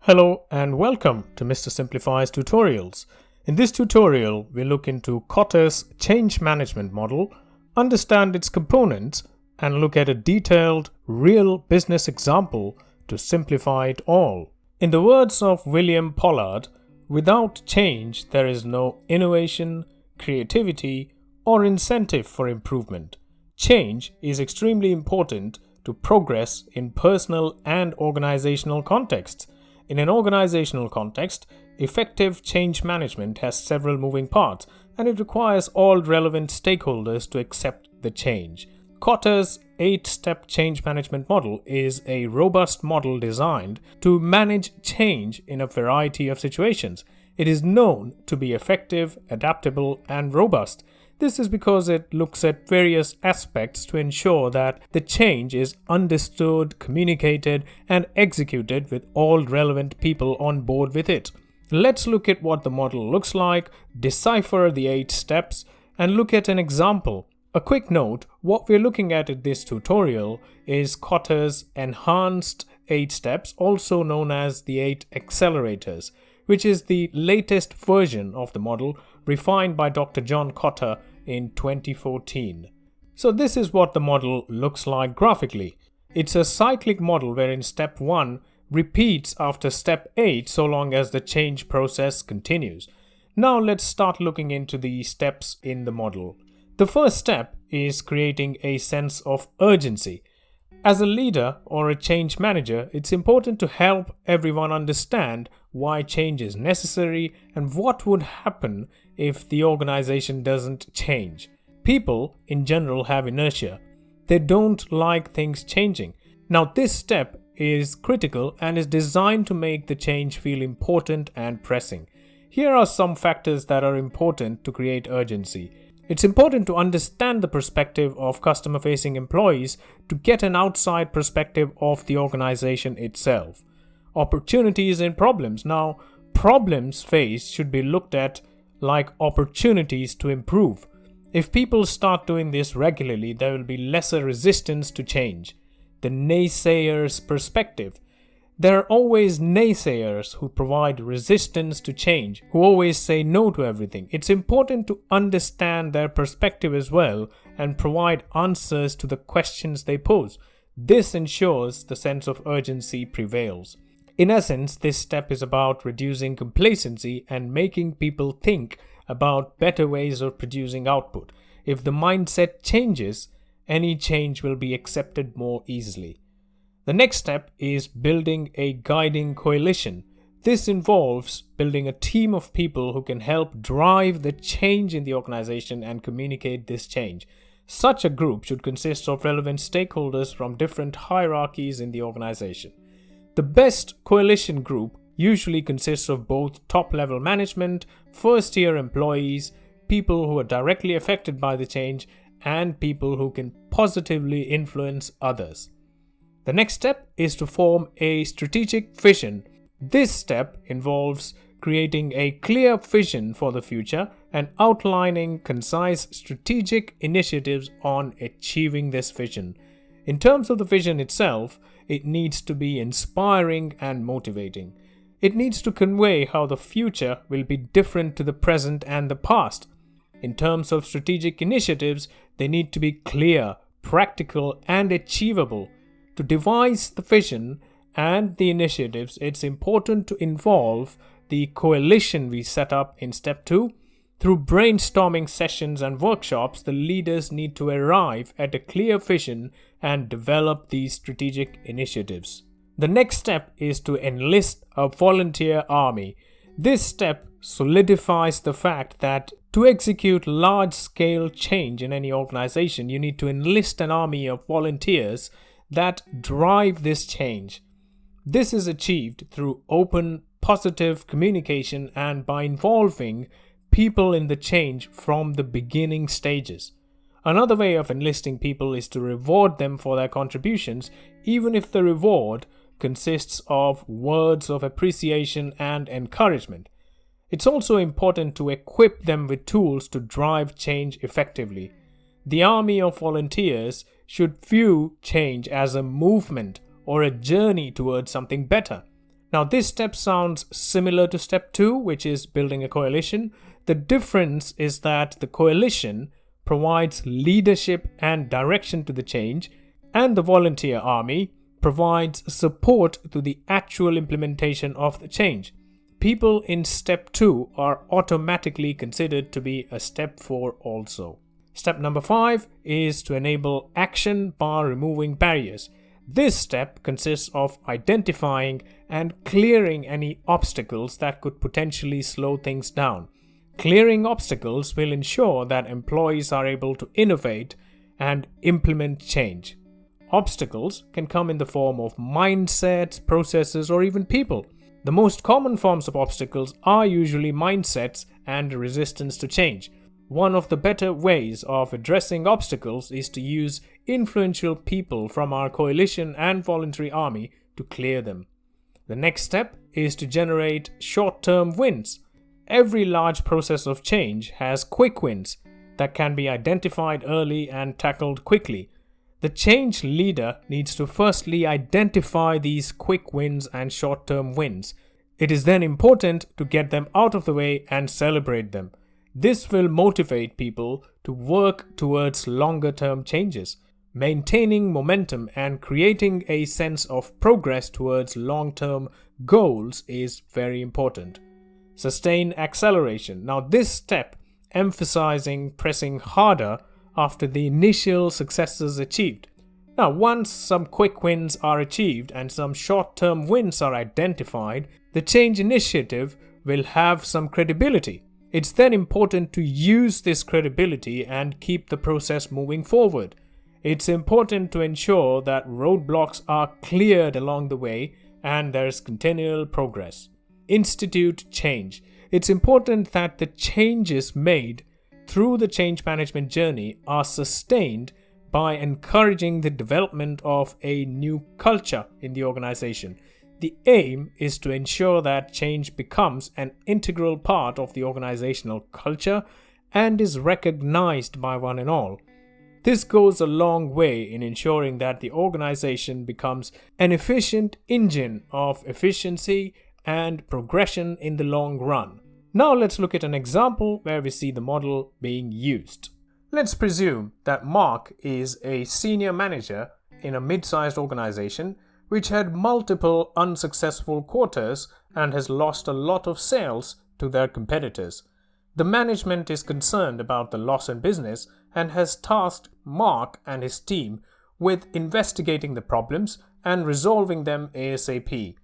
Hello and welcome to Mr. Simplify's tutorials. In this tutorial, we look into Kotter's Change Management Model, understand its components, and look at a detailed, real business example to simplify it all. In the words of William Pollard, without change, there is no innovation, creativity, or incentive for improvement. Change is extremely important to progress in personal and organizational contexts. In an organizational context, effective change management has several moving parts, and it requires all relevant stakeholders to accept the change. Kotter's 8-step change management model is a robust model designed to manage change in a variety of situations. It is known to be effective, adaptable, and robust. This is because it looks at various aspects to ensure that the change is understood, communicated, and executed with all relevant people on board with it. Let's look at what the model looks like, decipher the 8 steps, and look at an example. A quick note, what we're looking at in this tutorial is Kotter's enhanced 8 steps, also known as the 8 accelerators, which is the latest version of the model refined by Dr. John Kotter in 2014. So this is what the model looks like graphically. It's a cyclic model wherein step 1 repeats after step 8 so long as the change process continues. Now let's start looking into the steps in the model. The first step is creating a sense of urgency. As a leader or a change manager, it's important to help everyone understand why change is necessary and what would happen if the organization doesn't change. People, in general, have inertia. They don't like things changing. Now, this step is critical and is designed to make the change feel important and pressing. Here are some factors that are important to create urgency. It's important to understand the perspective of customer-facing employees to get an outside perspective of the organization itself. Opportunities and problems. Now, problems faced should be looked at like opportunities to improve. If people start doing this regularly, there will be lesser resistance to change. The naysayer's perspective. There are always naysayers who provide resistance to change, who always say no to everything. It's important to understand their perspective as well and provide answers to the questions they pose. This ensures the sense of urgency prevails. In essence, this step is about reducing complacency and making people think about better ways of producing output. If the mindset changes, any change will be accepted more easily. The next step is building a guiding coalition. This involves building a team of people who can help drive the change in the organization and communicate this change. Such a group should consist of relevant stakeholders from different hierarchies in the organization. The best coalition group usually consists of both top-level management, first-year employees, people who are directly affected by the change, and people who can positively influence others. The next step is to form a strategic vision. This step involves creating a clear vision for the future and outlining concise strategic initiatives on achieving this vision. In terms of the vision itself, it needs to be inspiring and motivating. It needs to convey how the future will be different to the present and the past. In terms of strategic initiatives, they need to be clear, practical, and achievable. To devise the vision and the initiatives, it's important to involve the coalition we set up in step 2. Through brainstorming sessions and workshops, the leaders need to arrive at a clear vision and develop these strategic initiatives. The next step is to enlist a volunteer army. This step solidifies the fact that to execute large-scale change in any organization, you need to enlist an army of volunteers that drive this change. This is achieved through open, positive communication and by involving people in the change from the beginning stages. Another way of enlisting people is to reward them for their contributions, even if the reward consists of words of appreciation and encouragement. It's also important to equip them with tools to drive change effectively. The army of volunteers should view change as a movement or a journey towards something better. Now, this step sounds similar to step 2, which is building a coalition. The difference is that the coalition provides leadership and direction to the change, and the volunteer army provides support to the actual implementation of the change. People in step 2 are automatically considered to be a step 4 also. Step number 5 is to enable action by removing barriers. This step consists of identifying and clearing any obstacles that could potentially slow things down. Clearing obstacles will ensure that employees are able to innovate and implement change. Obstacles can come in the form of mindsets, processes, or even people. The most common forms of obstacles are usually mindsets and resistance to change. One of the better ways of addressing obstacles is to use influential people from our coalition and voluntary army to clear them. The next step is to generate short-term wins. Every large process of change has quick wins that can be identified early and tackled quickly. The change leader needs to firstly identify these quick wins and short-term wins. It is then important to get them out of the way and celebrate them. This will motivate people to work towards longer-term changes. Maintaining momentum and creating a sense of progress towards long-term goals is very important. Sustain acceleration. Now, this step emphasizing pressing harder after the initial successes achieved. Now, once some quick wins are achieved and some short-term wins are identified, the change initiative will have some credibility. It's then important to use this credibility and keep the process moving forward. It's important to ensure that roadblocks are cleared along the way and there's continual progress. Institute change. It's important that the changes made through the change management journey are sustained by encouraging the development of a new culture in the organization. The aim is to ensure that change becomes an integral part of the organizational culture and is recognized by one and all. This goes a long way in ensuring that the organization becomes an efficient engine of efficiency and progression in the long run. Now let's look at an example where we see the model being used. Let's presume that Mark is a senior manager in a mid-sized organization which had multiple unsuccessful quarters and has lost a lot of sales to their competitors. The management is concerned about the loss in business and has tasked Mark and his team with investigating the problems and resolving them ASAP.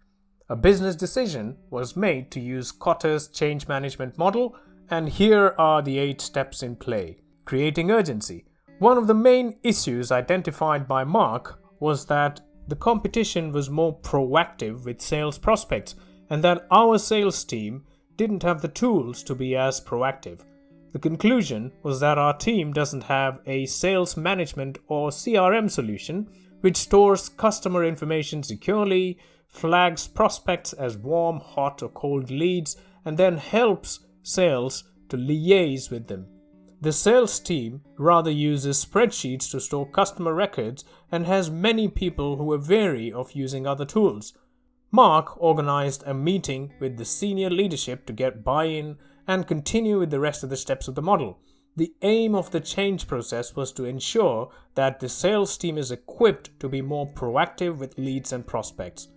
A business decision was made to use Kotter's Change Management Model, and here are the 8 steps in play. Creating urgency. One of the main issues identified by Mark was that the competition was more proactive with sales prospects and that our sales team didn't have the tools to be as proactive. The conclusion was that our team doesn't have a sales management or CRM solution which stores customer information securely, flags prospects as warm, hot or cold leads, and then helps sales to liaise with them. The sales team rather uses spreadsheets to store customer records and has many people who are wary of using other tools. Mark organized a meeting with the senior leadership to get buy-in and continue with the rest of the steps of the model. The aim of the change process was to ensure that the sales team is equipped to be more proactive with leads and prospects.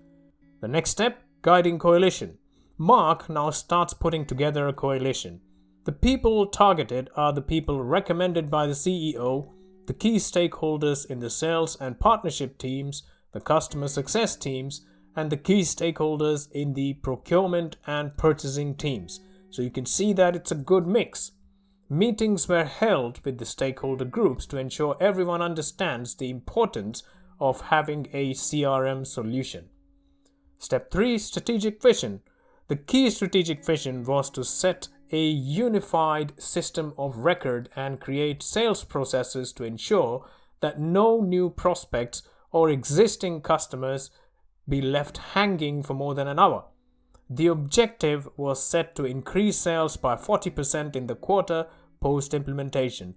The next step, guiding coalition. Mark now starts putting together a coalition. The people targeted are the people recommended by the CEO, the key stakeholders in the sales and partnership teams, the customer success teams, and the key stakeholders in the procurement and purchasing teams. So you can see that it's a good mix. Meetings were held with the stakeholder groups to ensure everyone understands the importance of having a CRM solution. Step 3, strategic vision. The key strategic vision was to set a unified system of record and create sales processes to ensure that no new prospects or existing customers be left hanging for more than an hour. The objective was set to increase sales by 40% in the quarter post-implementation.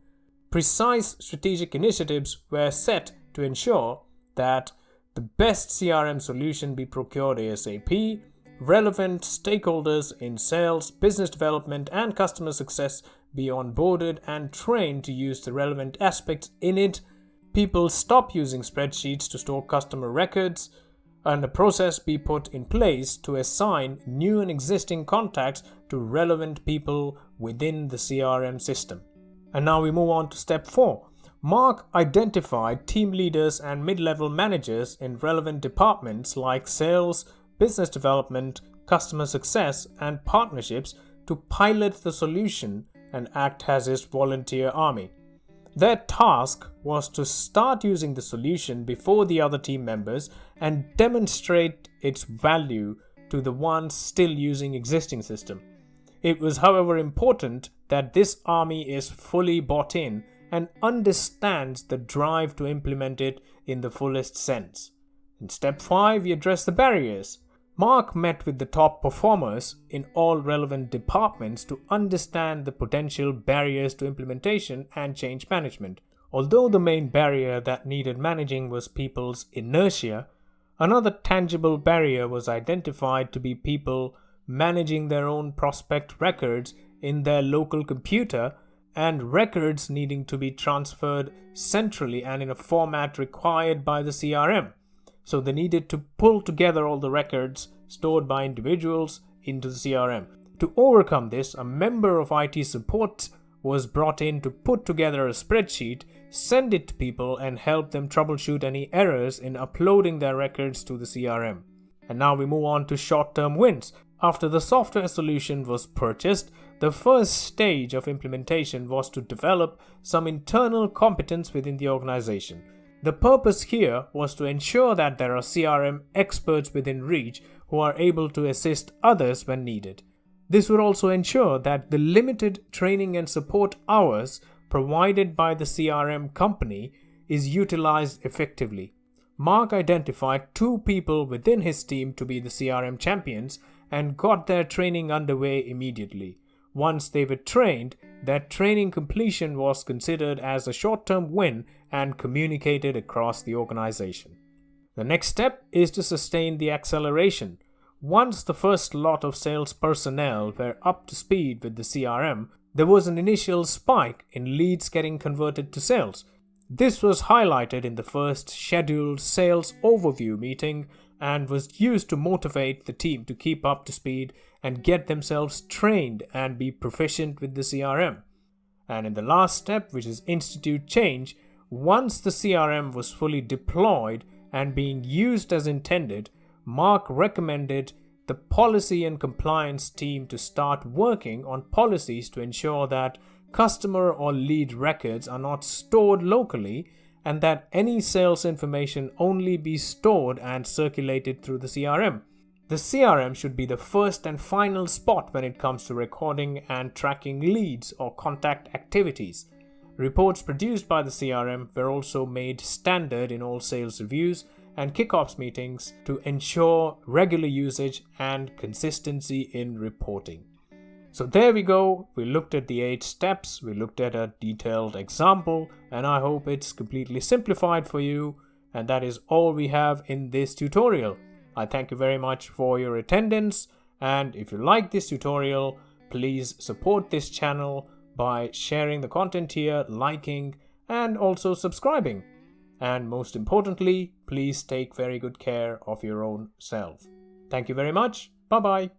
Precise strategic initiatives were set to ensure that the best CRM solution be procured ASAP, relevant stakeholders in sales, business development, and customer success be onboarded and trained to use the relevant aspects in it. People stop using spreadsheets to store customer records, and a process be put in place to assign new and existing contacts to relevant people within the CRM system. And now we move on to step 4. Mark identified team leaders and mid-level managers in relevant departments like sales, business development, customer success, and partnerships to pilot the solution and act as his volunteer army. Their task was to start using the solution before the other team members and demonstrate its value to the ones still using existing system. It was, however, important that this army is fully bought in and understands the drive to implement it in the fullest sense. In step 5, we address the barriers. Mark met with the top performers in all relevant departments to understand the potential barriers to implementation and change management. Although the main barrier that needed managing was people's inertia, another tangible barrier was identified to be people managing their own prospect records in their local computer and records needing to be transferred centrally and in a format required by the CRM. So they needed to pull together all the records stored by individuals into the CRM. To overcome this, a member of IT support was brought in to put together a spreadsheet, send it to people, and help them troubleshoot any errors in uploading their records to the CRM. And now we move on to short-term wins. After the software solution was purchased, the first stage of implementation was to develop some internal competence within the organization. The purpose here was to ensure that there are CRM experts within reach who are able to assist others when needed. This would also ensure that the limited training and support hours provided by the CRM company is utilized effectively. Mark identified 2 people within his team to be the CRM champions and got their training underway immediately. Once they were trained, their training completion was considered as a short-term win and communicated across the organization. The next step is to sustain the acceleration. Once the first lot of sales personnel were up to speed with the CRM, there was an initial spike in leads getting converted to sales. This was highlighted in the first scheduled sales overview meeting and was used to motivate the team to keep up to speed and get themselves trained and be proficient with the CRM. And in the last step, which is institute change, once the CRM was fully deployed and being used as intended, Mark recommended the policy and compliance team to start working on policies to ensure that customer or lead records are not stored locally and that any sales information only be stored and circulated through the CRM. The CRM should be the first and final spot when it comes to recording and tracking leads or contact activities. Reports produced by the CRM were also made standard in all sales reviews and kickoffs meetings to ensure regular usage and consistency in reporting. So there we go. We looked at the 8 steps, we looked at a detailed example, and I hope it's completely simplified for you. And that is all we have in this tutorial. I thank you very much for your attendance, and if you like this tutorial, please support this channel by sharing the content here, liking, and also subscribing. And most importantly, please take very good care of your own self. Thank you very much. Bye-bye.